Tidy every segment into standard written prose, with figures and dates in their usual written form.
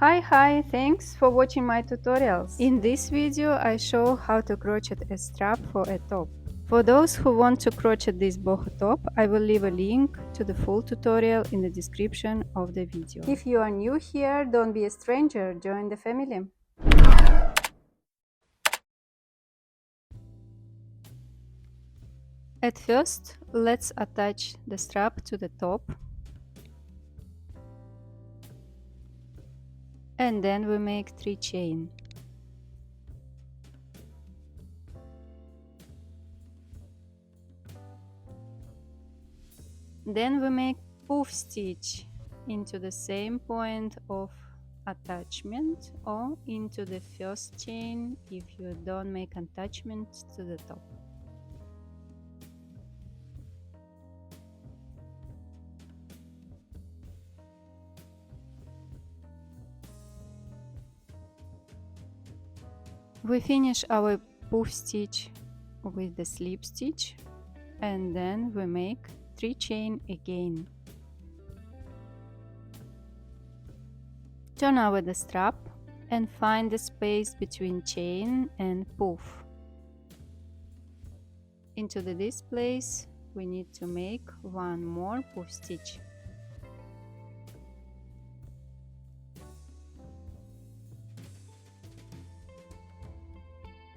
Hi, thanks for watching my tutorials. In this video I show how to crochet a strap for a top. For those who want to crochet this boho top, I will leave a link to the full tutorial in the description of the video. If you are new here, don't be a stranger, join the family. At first, let's attach the strap to the top. And then we make 3 chain. Then we make poof stitch into the same point of attachment or into the first chain if you don't make attachment to the top. We finish our poof stitch with the slip stitch and then we make 3 chain again. Turn over the strap and find the space between chain and poof. Into this place we need to make one more poof stitch.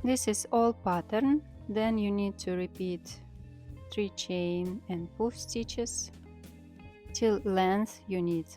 This is all pattern, then you need to repeat 3 chain and poof stitches till length you need